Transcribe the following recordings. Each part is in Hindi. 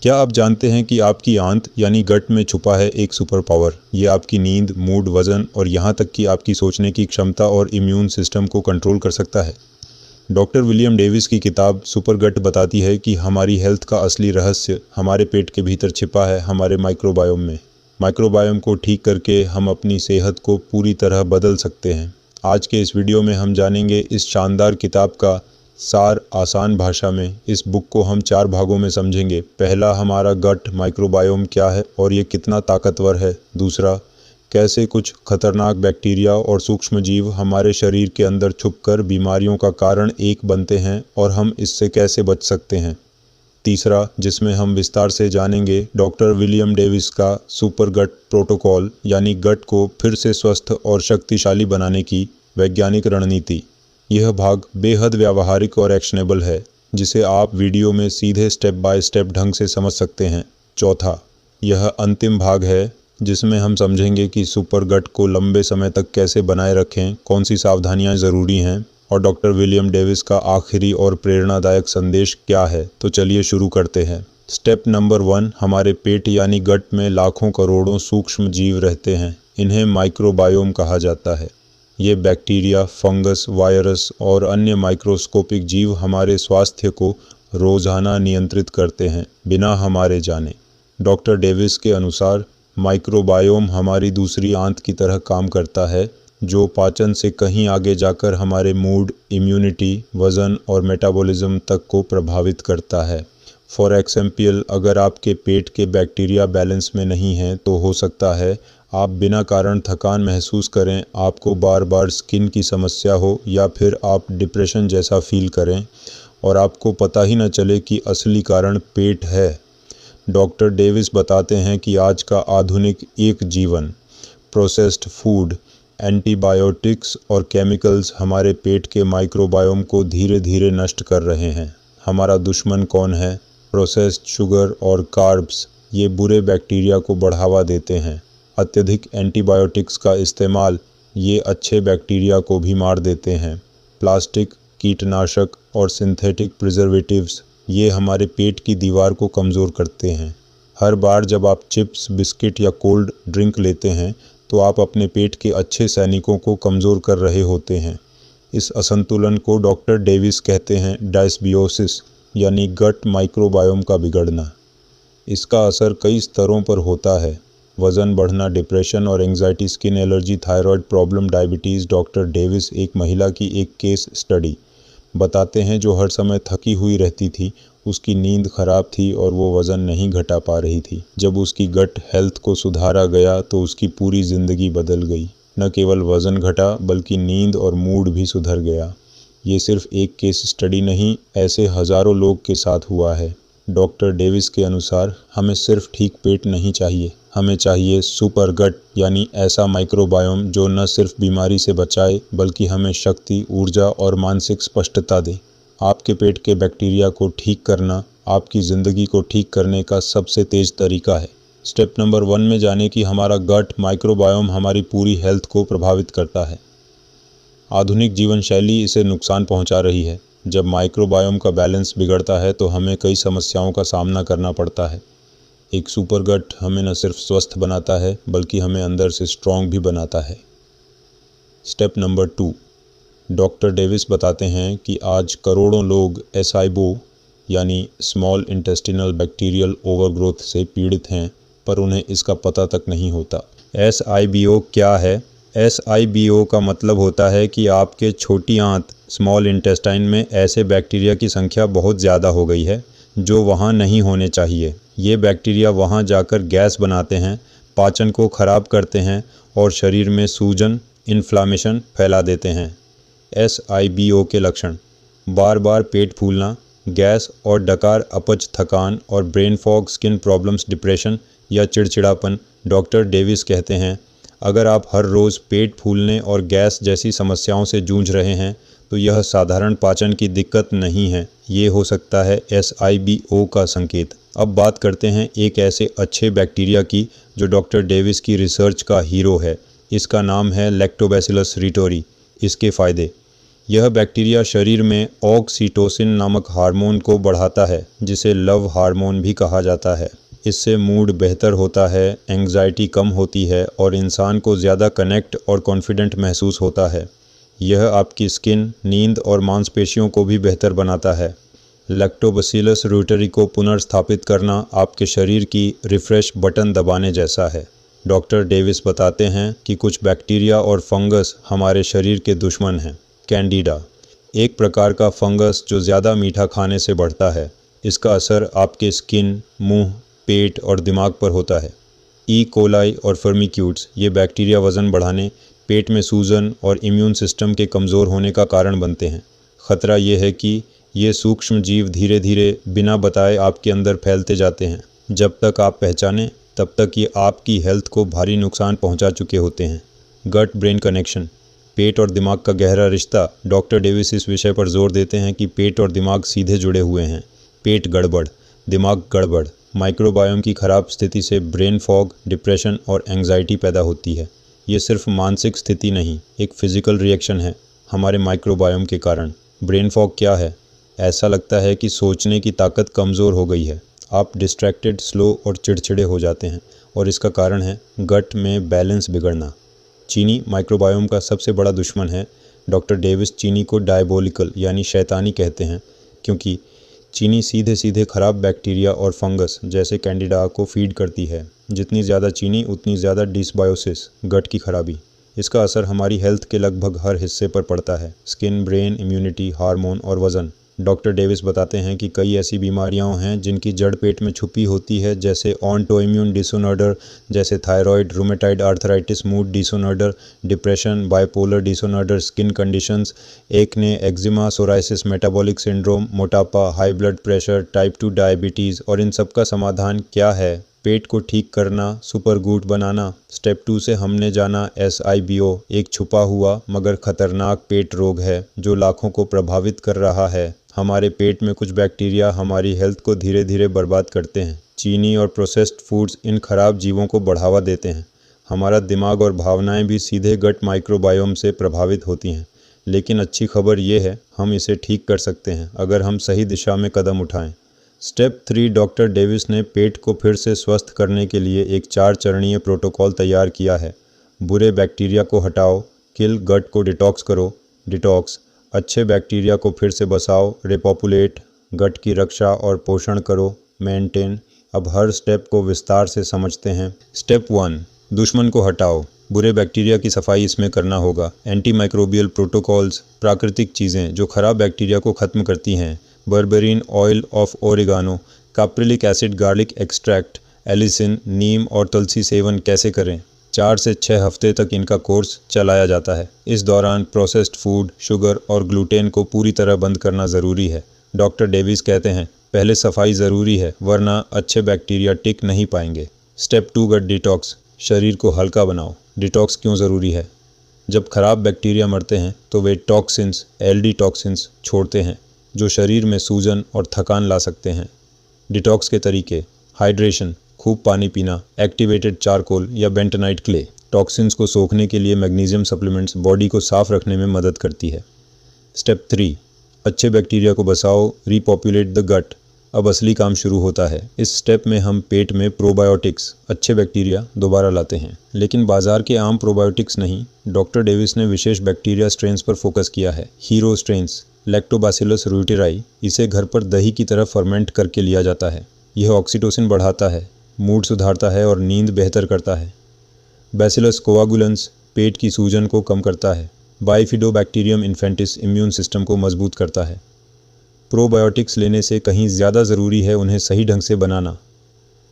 क्या आप जानते हैं कि आपकी आंत यानी गट में छुपा है एक सुपर पावर। ये आपकी नींद, मूड, वज़न और यहाँ तक कि आपकी सोचने की क्षमता और इम्यून सिस्टम को कंट्रोल कर सकता है। डॉक्टर विलियम डेविस की किताब सुपर गट बताती है कि हमारी हेल्थ का असली रहस्य हमारे पेट के भीतर छिपा है, हमारे माइक्रोबायोम में। माइक्रोबायोम को ठीक करके हम अपनी सेहत को पूरी तरह बदल सकते हैं। आज के इस वीडियो में हम जानेंगे इस शानदार किताब का सार आसान भाषा में। इस बुक को हम 4 भागों में समझेंगे। पहला, हमारा गट माइक्रोबायोम क्या है और ये कितना ताकतवर है। दूसरा, कैसे कुछ खतरनाक बैक्टीरिया और सूक्ष्म जीव हमारे शरीर के अंदर छुपकर बीमारियों का कारण एक बनते हैं और हम इससे कैसे बच सकते हैं। तीसरा, जिसमें हम विस्तार से जानेंगे डॉक्टर विलियम डेविस का सुपर गट प्रोटोकॉल, यानी गट को फिर से स्वस्थ और शक्तिशाली बनाने की वैज्ञानिक रणनीति। यह भाग बेहद व्यावहारिक और एक्शनेबल है, जिसे आप वीडियो में सीधे स्टेप बाय स्टेप ढंग से समझ सकते हैं। चौथा, यह अंतिम भाग है जिसमें हम समझेंगे कि सुपर गट को लंबे समय तक कैसे बनाए रखें, कौन सी सावधानियां ज़रूरी हैं और डॉक्टर विलियम डेविस का आखिरी और प्रेरणादायक संदेश क्या है। तो चलिए शुरू करते हैं। स्टेप नंबर 1, हमारे पेट यानी गट में लाखों करोड़ों सूक्ष्म जीव रहते हैं। इन्हें माइक्रोबायोम कहा जाता है। ये बैक्टीरिया, फंगस, वायरस और अन्य माइक्रोस्कोपिक जीव हमारे स्वास्थ्य को रोज़ाना नियंत्रित करते हैं बिना हमारे जाने। डॉक्टर डेविस के अनुसार माइक्रोबायोम हमारी दूसरी आंत की तरह काम करता है, जो पाचन से कहीं आगे जाकर हमारे मूड, इम्यूनिटी, वज़न और मेटाबॉलिज्म तक को प्रभावित करता है। फॉर एग्जाम्पल, अगर आपके पेट के बैक्टीरिया बैलेंस में नहीं हैं तो हो सकता है आप बिना कारण थकान महसूस करें, आपको बार बार स्किन की समस्या हो या फिर आप डिप्रेशन जैसा फील करें और आपको पता ही न चले कि असली कारण पेट है। डॉक्टर डेविस बताते हैं कि आज का आधुनिक एक जीवन, प्रोसेस्ड फूड, एंटीबायोटिक्स और केमिकल्स हमारे पेट के माइक्रोबायोम को धीरे धीरे नष्ट कर रहे हैं। हमारा दुश्मन कौन है? प्रोसेस्ड शुगर और कार्ब्स। ये बुरे बैक्टीरिया को बढ़ावा देते हैं। अत्यधिक एंटीबायोटिक्स का इस्तेमाल, ये अच्छे बैक्टीरिया को भी मार देते हैं। प्लास्टिक, कीटनाशक और सिंथेटिक प्रिजर्वेटिव्स, ये हमारे पेट की दीवार को कमज़ोर करते हैं। हर बार जब आप चिप्स, बिस्किट या कोल्ड ड्रिंक लेते हैं तो आप अपने पेट के अच्छे सैनिकों को कमज़ोर कर रहे होते हैं। इस असंतुलन को डॉक्टर डेविस कहते हैं डायस्बियोसिस, यानी गट माइक्रोबायोम का बिगड़ना। इसका असर कई स्तरों पर होता है। वज़न बढ़ना, डिप्रेशन और anxiety, skin allergy, thyroid problem, diabetes. Doctor Davis एक महिला की एक केस स्टडी बताते हैं जो हर समय थकी हुई रहती थी, उसकी नींद खराब थी और वो वज़न नहीं घटा पा रही थी। जब उसकी गट हेल्थ को सुधारा गया तो उसकी पूरी ज़िंदगी बदल गई। न केवल वज़न घटा बल्कि नींद और मूड भी सुधर गया। ये सिर्फ एक केस स्टडी नहीं, ऐसे हज़ारों लोग के साथ हुआ है। डॉक्टर डेविस के अनुसार हमें सिर्फ ठीक पेट नहीं चाहिए, हमें चाहिए सुपर गट, यानी ऐसा माइक्रोबायोम जो न सिर्फ बीमारी से बचाए बल्कि हमें शक्ति, ऊर्जा और मानसिक स्पष्टता दे। आपके पेट के बैक्टीरिया को ठीक करना आपकी ज़िंदगी को ठीक करने का सबसे तेज़ तरीका है। स्टेप नंबर 1 में जाने कि हमारा गट माइक्रोबायोम हमारी पूरी हेल्थ को प्रभावित करता है। आधुनिक जीवन शैली इसे नुकसान पहुंचा रही है। जब माइक्रोबायोम का बैलेंस बिगड़ता है तो हमें कई समस्याओं का सामना करना पड़ता है। एक सुपर गट हमें न सिर्फ स्वस्थ बनाता है बल्कि हमें अंदर से स्ट्रॉन्ग भी बनाता है। स्टेप नंबर 2, डॉक्टर डेविस बताते हैं कि आज करोड़ों लोग SIBO यानी स्मॉल इंटेस्टिनल बैक्टीरियल ओवरग्रोथ से पीड़ित हैं, पर उन्हें इसका पता तक नहीं होता। SIBO क्या है? SIBO का मतलब होता है कि आपके छोटी आंत, स्मॉल इंटेस्टाइन में ऐसे बैक्टीरिया की संख्या बहुत ज़्यादा हो गई है जो वहाँ नहीं होने चाहिए। ये बैक्टीरिया वहाँ जाकर गैस बनाते हैं, पाचन को ख़राब करते हैं और शरीर में सूजन, इन्फ्लामेशन फैला देते हैं। SIBO के लक्षण: बार बार पेट फूलना, गैस और डकार, अपच, थकान और brain fog, skin problems, depression या चिड़चिड़ापन। डॉक्टर डेविस कहते हैं, अगर आप हर रोज़ पेट फूलने और गैस जैसी समस्याओं से जूझ रहे हैं तो यह साधारण पाचन की दिक्कत नहीं है, ये हो सकता है SIBO का संकेत। अब बात करते हैं एक ऐसे अच्छे बैक्टीरिया की जो डॉक्टर डेविस की रिसर्च का हीरो है। इसका नाम है लैक्टोबैसिलस रिटोरी। इसके फ़ायदे: यह बैक्टीरिया शरीर में ऑक्सीटोसिन नामक हार्मोन को बढ़ाता है, जिसे लव हार्मोन भी कहा जाता है। इससे मूड बेहतर होता है, एंग्जाइटी कम होती है और इंसान को ज़्यादा कनेक्ट और कॉन्फिडेंट महसूस होता है। यह आपकी स्किन, नींद और मांसपेशियों को भी बेहतर बनाता है। लैक्टोबैसिलस रूटरी को पुनर्स्थापित करना आपके शरीर की रिफ़्रेश बटन दबाने जैसा है। डॉक्टर डेविस बताते हैं कि कुछ बैक्टीरिया और फंगस हमारे शरीर के दुश्मन हैं। कैंडिडा एक प्रकार का फंगस जो ज़्यादा मीठा खाने से बढ़ता है। इसका असर आपके स्किन, मुंह, पेट और दिमाग पर होता है। ई कोलाई और फर्मिक्यूट्स ये बैक्टीरिया वज़न बढ़ाने, पेट में सूजन और इम्यून सिस्टम के कमज़ोर होने का कारण बनते हैं। ख़तरा ये है कि ये सूक्ष्म जीव धीरे धीरे बिना बताए आपके अंदर फैलते जाते हैं। जब तक आप पहचानें तब तक ये आपकी हेल्थ को भारी नुकसान पहुंचा चुके होते हैं। गट ब्रेन कनेक्शन, पेट और दिमाग का गहरा रिश्ता। डॉक्टर डेविस इस विषय पर जोर देते हैं कि पेट और दिमाग सीधे जुड़े हुए हैं। पेट गड़बड़, दिमाग गड़बड़, माइक्रोबायोम की खराब स्थिति से ब्रेन फॉग, डिप्रेशन और एंग्जाइटी पैदा होती है। ये सिर्फ मानसिक स्थिति नहीं, एक फिजिकल रिएक्शन है हमारे माइक्रोबायोम के कारण। ब्रेन फॉग क्या है? ऐसा लगता है कि सोचने की ताकत कमज़ोर हो गई है। आप डिस्ट्रैक्टेड, स्लो और चिड़चिड़े हो जाते हैं और इसका कारण है गट में बैलेंस बिगड़ना। चीनी माइक्रोबायोम का सबसे बड़ा दुश्मन है। डॉक्टर डेविस चीनी को डायबोलिकल यानी शैतानी कहते हैं, क्योंकि चीनी सीधे सीधे खराब बैक्टीरिया और फंगस जैसे कैंडिडा को फीड करती है। जितनी ज़्यादा चीनी उतनी ज़्यादा डिसबायोसिस, गट की खराबी। इसका असर हमारी हेल्थ के लगभग हर हिस्से पर पड़ता है, स्किन, ब्रेन, इम्यूनिटी, हार्मोन और वज़न। डॉक्टर डेविस बताते हैं कि कई ऐसी बीमारियां हैं जिनकी जड़ पेट में छुपी होती है, जैसे ऑटोइम्यून डिसऑर्डर जैसे thyroid, rheumatoid arthritis, mood disorder, depression, bipolar disorder, skin conditions, acne, eczema, psoriasis, metabolic syndrome, मोटापा, high blood pressure, type 2 diabetes. और इन सब का समाधान क्या है? पेट को ठीक करना, सुपर गुड बनाना। स्टेप 2 से हमने जाना SIBO, एक छुपा हुआ मगर खतरनाक पेट रोग है जो लाखों को प्रभावित कर रहा है। हमारे पेट में कुछ बैक्टीरिया हमारी हेल्थ को धीरे धीरे बर्बाद करते हैं। चीनी और प्रोसेस्ड फूड्स इन खराब जीवों को बढ़ावा देते हैं। हमारा दिमाग और भावनाएं भी सीधे गट माइक्रोबायोम से प्रभावित होती हैं। लेकिन अच्छी खबर ये है, हम इसे ठीक कर सकते हैं अगर हम सही दिशा में कदम उठाएं। स्टेप 3, डॉक्टर डेविस ने पेट को फिर से स्वस्थ करने के लिए एक 4 चरणीय प्रोटोकॉल तैयार किया है। बुरे बैक्टीरिया को हटाओ, किल, गट को डिटॉक्स करो, डिटॉक्स, अच्छे बैक्टीरिया को फिर से बसाओ, रिपॉपुलेट, गट की रक्षा और पोषण करो, मेंटेन। अब हर स्टेप को विस्तार से समझते हैं। स्टेप 1, दुश्मन को हटाओ। बुरे बैक्टीरिया की सफाई इसमें करना होगा। एंटी माइक्रोबियल प्रोटोकॉल्स, प्राकृतिक चीज़ें जो खराब बैक्टीरिया को ख़त्म करती हैं। Berberine oil of oregano, caprylic acid, garlic extract, allicin, neem और तुलसी सेवन कैसे करें? 4 से 6 हफ्ते तक इनका कोर्स चलाया जाता है। इस दौरान प्रोसेस्ड फूड, शुगर और ग्लूटेन को पूरी तरह बंद करना ज़रूरी है। डॉक्टर डेविस कहते हैं, पहले सफाई ज़रूरी है वरना अच्छे बैक्टीरिया टिक नहीं पाएंगे। स्टेप 2, गट डिटॉक्स, शरीर को हल्का बनाओ। डिटॉक्स क्यों ज़रूरी है? जब खराब बैक्टीरिया मरते हैं तो वे टॉक्सिन्स, LD टॉक्सिन्स छोड़ते हैं जो शरीर में सूजन और थकान ला सकते हैं। डिटॉक्स के तरीके: हाइड्रेशन, खूब पानी पीना, एक्टिवेटेड चारकोल या बेंटोनाइट क्ले। टॉक्सिन्स को सोखने के लिए मैग्नीशियम सप्लीमेंट्स बॉडी को साफ रखने में मदद करती है। स्टेप 3, अच्छे बैक्टीरिया को बसाओ, रीपॉपुलेट द गट। अब असली काम शुरू होता है। इस स्टेप में हम पेट में प्रोबायोटिक्स, अच्छे बैक्टीरिया दोबारा लाते हैं, लेकिन बाजार के आम प्रोबायोटिक्स नहीं। डॉक्टर डेविस ने विशेष बैक्टीरिया स्ट्रेन्स पर फोकस किया है। हीरो स्ट्रेन्स, लैक्टोबैसिलस रूटेराई, इसे घर पर दही की तरह फर्मेंट करके लिया जाता है। यह ऑक्सीटोसिन बढ़ाता है, मूड सुधारता है और नींद बेहतर करता है। बैसिलस कोआगुलेंस पेट की सूजन को कम करता है। बाइफिडोबैक्टीरियम इन्फेंटिस इम्यून सिस्टम को मजबूत करता है। प्रोबायोटिक्स लेने से कहीं ज़्यादा ज़रूरी है उन्हें सही ढंग से बनाना।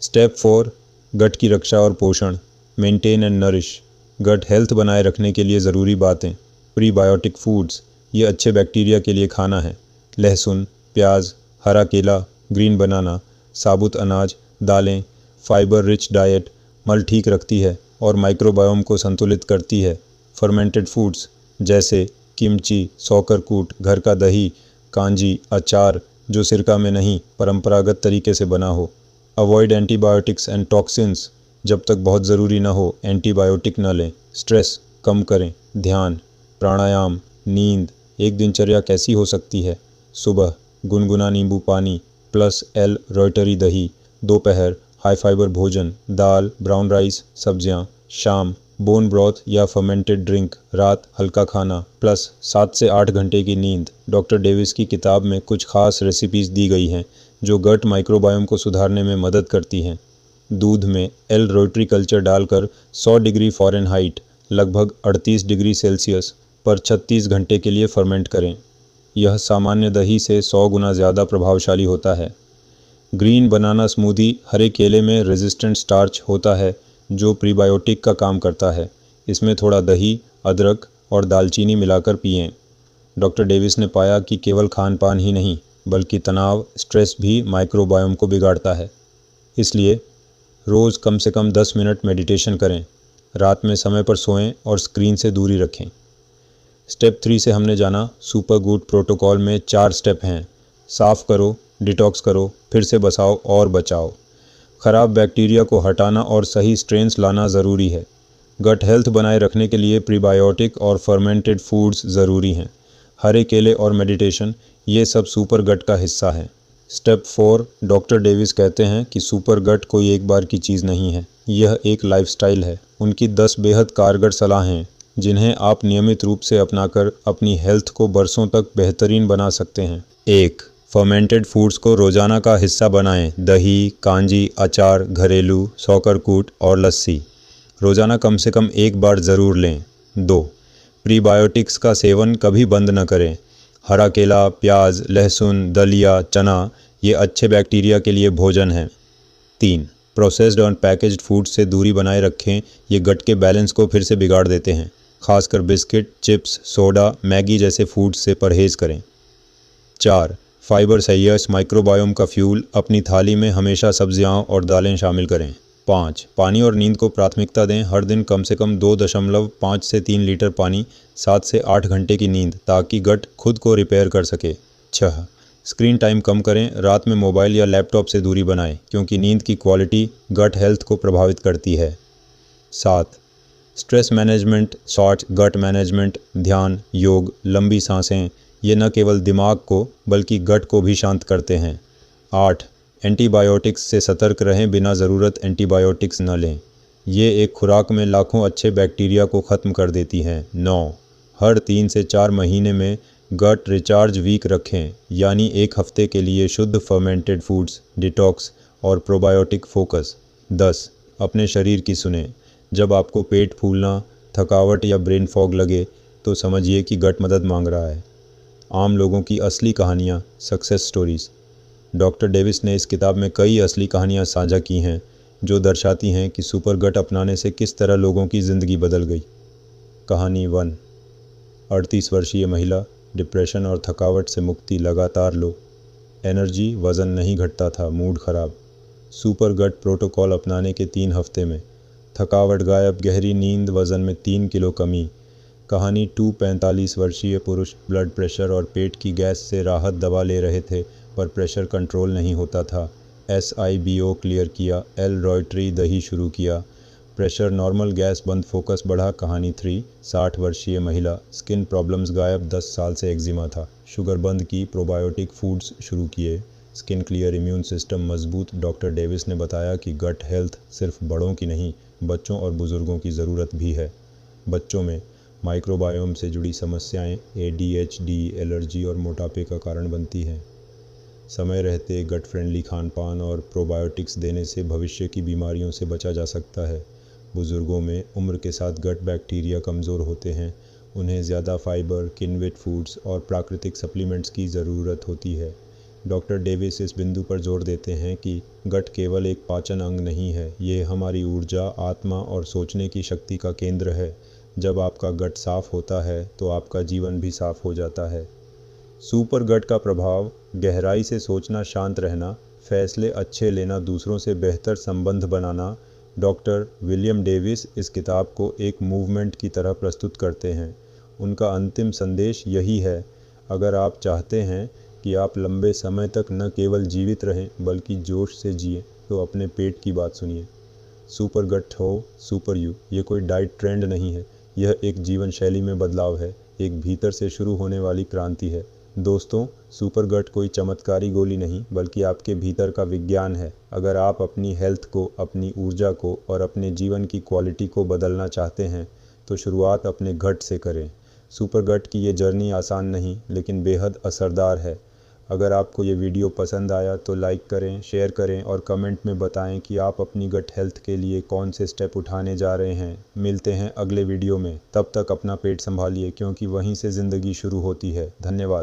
स्टेप 4, गट की रक्षा और पोषण, maintain and nourish. Gut health बनाए रखने के लिए ज़रूरी बातें। प्रीबायोटिक फूड्स, ये अच्छे बैक्टीरिया के लिए खाना है। लहसुन, प्याज, हरा केला, ग्रीन बनाना, साबुत अनाज, दालें, फाइबर रिच डाइट मल ठीक रखती है और माइक्रोबायोम को संतुलित करती है। फर्मेंटेड फूड्स जैसे किमची, सौकरकूट, घर का दही, कांजी, अचार जो सिरका में नहीं परंपरागत तरीके से बना हो। अवॉइड एंटीबायोटिक्स एंड टॉक्सिन्स, जब तक बहुत ज़रूरी ना हो एंटीबायोटिक न लें। स्ट्रेस कम करें, ध्यान, प्राणायाम, नींद, एक दिनचर्या कैसी हो सकती है? सुबह गुनगुना नींबू पानी प्लस एल रोटरी दही। दोपहर हाई फाइबर भोजन, दाल, ब्राउन राइस, सब्जियां। शाम बोन ब्रॉथ या फर्मेंटेड ड्रिंक। रात हल्का खाना प्लस 7 से 8 घंटे की नींद। डॉक्टर डेविस की किताब में कुछ खास रेसिपीज़ दी गई हैं जो गट माइक्रोबायोम को सुधारने में मदद करती हैं। दूध में एल रोटरी कल्चर डालकर 100 डिग्री फ़ारेनहाइट लगभग 38 डिग्री सेल्सियस पर 36 घंटे के लिए फर्मेंट करें। यह सामान्य दही से 100 गुना ज़्यादा प्रभावशाली होता है। ग्रीन बनाना स्मूदी। हरे केले में रेजिस्टेंट स्टार्च होता है जो प्रीबायोटिक का काम करता है। इसमें थोड़ा दही, अदरक और दालचीनी मिलाकर पिएं। डॉक्टर डेविस ने पाया कि केवल खान पान ही नहीं बल्कि तनाव, स्ट्रेस भी माइक्रोबायोम को बिगाड़ता है। इसलिए रोज़ कम से कम 10 मिनट मेडिटेशन करें। रात में समय पर सोएं और स्क्रीन से दूरी रखें। स्टेप 3 से हमने जाना सुपर गुड प्रोटोकॉल में 4 स्टेप हैं। साफ़ करो, डिटॉक्स करो, फिर से बसाओ और बचाओ। ख़राब बैक्टीरिया को हटाना और सही स्ट्रेन्स लाना ज़रूरी है। गट हेल्थ बनाए रखने के लिए प्रीबायोटिक और फर्मेंटेड फूड्स ज़रूरी हैं। हरे केले और मेडिटेशन, ये सब सुपर गट का हिस्सा हैं। स्टेप 4, डॉक्टर डेविस कहते हैं कि सुपर गट कोई एक बार की चीज़ नहीं है, यह एक लाइफस्टाइल है। उनकी 10 बेहद कारगर सलाहें जिन्हें आप नियमित रूप से अपनाकर अपनी हेल्थ को बरसों तक बेहतरीन बना सकते हैं। 1. फर्मेंटेड फूड्स को रोज़ाना का हिस्सा बनाएं। दही, कांजी, अचार, घरेलू, सौकरकूट और लस्सी रोज़ाना कम से कम एक बार ज़रूर लें। 2. प्रीबायोटिक्स का सेवन कभी बंद न करें। हरा केला, प्याज, लहसुन, दलिया, चना ये अच्छे बैक्टीरिया के लिए भोजन हैं। 3. प्रोसेस्ड और पैकेज्ड फूड से दूरी बनाए रखें, ये गट के बैलेंस को फिर से बिगाड़ देते हैं। खासकर बिस्किट, चिप्स, सोडा, मैगी जैसे फूड से परहेज़ करें। 4. फाइबर सहियस माइक्रोबायोम का फ्यूल, अपनी थाली में हमेशा सब्जियां और दालें शामिल करें। 5. पानी और नींद को प्राथमिकता दें। हर दिन कम से कम 2.5 से 3 लीटर पानी, 7 से 8 घंटे की नींद ताकि गट खुद को रिपेयर कर सके। 6. स्क्रीन टाइम कम करें। रात में मोबाइल या लैपटॉप से दूरी बनाएं क्योंकि नींद की क्वालिटी गट हेल्थ को प्रभावित करती है। 7. स्ट्रेस मैनेजमेंट, शॉर्ट गट मैनेजमेंट, ध्यान, योग, लंबी सांसें ये न केवल दिमाग को बल्कि गट को भी शांत करते हैं। 8. एंटीबायोटिक्स से सतर्क रहें, बिना ज़रूरत एंटीबायोटिक्स न लें, ये एक खुराक में लाखों अच्छे बैक्टीरिया को ख़त्म कर देती हैं। 9. हर 3 से 4 महीने में गट रिचार्ज वीक रखें, यानी एक हफ्ते के लिए शुद्ध फर्मेंटेड फूड्स, डिटॉक्स और प्रोबायोटिक फोकस। 10. अपने शरीर की सुने। जब आपको पेट फूलना, थकावट या ब्रेन फॉग लगे तो समझिए कि गट मदद मांग रहा है। आम लोगों की असली कहानियाँ, सक्सेस स्टोरीज़। डॉक्टर डेविस ने इस किताब में कई असली कहानियाँ साझा की हैं जो दर्शाती हैं कि सुपर गट अपनाने से किस तरह लोगों की ज़िंदगी बदल गई। कहानी 1। 38 वर्षीय महिला, डिप्रेशन और थकावट से मुक्ति लगातार लो। एनर्जी, वज़न नहीं घटता था, मूड ख़राब। सुपर गट प्रोटोकॉल अपनाने के 3 हफ्ते में थकावट गायब, गहरी नींद, वज़न में 3 किलो कमी। कहानी 2। 45 वर्षीय पुरुष, ब्लड प्रेशर और पेट की गैस से राहत दवा ले रहे थे पर प्रेशर कंट्रोल नहीं होता था। SIBO क्लियर किया, एल रोटरी दही शुरू किया, प्रेशर नॉर्मल, गैस बंद, फोकस बढ़ा। कहानी 3। 60 वर्षीय महिला, स्किन प्रॉब्लम्स गायब, 10 साल से एक्जिमा था, शुगर बंद की, प्रोबायोटिक फूड्स शुरू किए, स्किन क्लियर, इम्यून सिस्टम मजबूत। डॉक्टर डेविस ने बताया कि गट हेल्थ सिर्फ बड़ों की नहीं, बच्चों और बुज़ुर्गों की ज़रूरत भी है। बच्चों में माइक्रोबायोम से जुड़ी समस्याएं ADHD, एलर्जी और मोटापे का कारण बनती हैं। समय रहते गट फ्रेंडली खानपान और प्रोबायोटिक्स देने से भविष्य की बीमारियों से बचा जा सकता है। बुज़ुर्गों में उम्र के साथ गट बैक्टीरिया कमज़ोर होते हैं, उन्हें ज़्यादा फाइबर, किण्वित फूड्स और प्राकृतिक सप्लीमेंट्स की ज़रूरत होती है। डॉक्टर डेविस इस बिंदु पर जोर देते हैं कि गट केवल एक पाचन अंग नहीं है, ये हमारी ऊर्जा, आत्मा और सोचने की शक्ति का केंद्र है। जब आपका गट साफ़ होता है तो आपका जीवन भी साफ़ हो जाता है। सुपर गट का प्रभाव, गहराई से सोचना, शांत रहना, फैसले अच्छे लेना, दूसरों से बेहतर संबंध बनाना। डॉक्टर विलियम डेविस इस किताब को एक मूवमेंट की तरह प्रस्तुत करते हैं। उनका अंतिम संदेश यही है, अगर आप चाहते हैं कि आप लंबे समय तक न केवल जीवित रहें बल्कि जोश से जिए तो अपने पेट की बात सुनिए। सुपर गट हो सुपर यू, ये कोई डाइट ट्रेंड नहीं है, यह एक जीवन शैली में बदलाव है। एक भीतर से शुरू होने वाली क्रांति है। दोस्तों, सुपर गट कोई चमत्कारी गोली नहीं बल्कि आपके भीतर का विज्ञान है। अगर आप अपनी हेल्थ को, अपनी ऊर्जा को और अपने जीवन की क्वालिटी को बदलना चाहते हैं तो शुरुआत अपने गट से करें। सुपर गट की ये जर्नी आसान नहीं लेकिन बेहद असरदार है। अगर आपको ये वीडियो पसंद आया तो लाइक करें, शेयर करें और कमेंट में बताएं कि आप अपनी गट हेल्थ के लिए कौन से स्टेप उठाने जा रहे हैं। मिलते हैं अगले वीडियो में। तब तक अपना पेट संभालिए क्योंकि वहीं से ज़िंदगी शुरू होती है। धन्यवाद।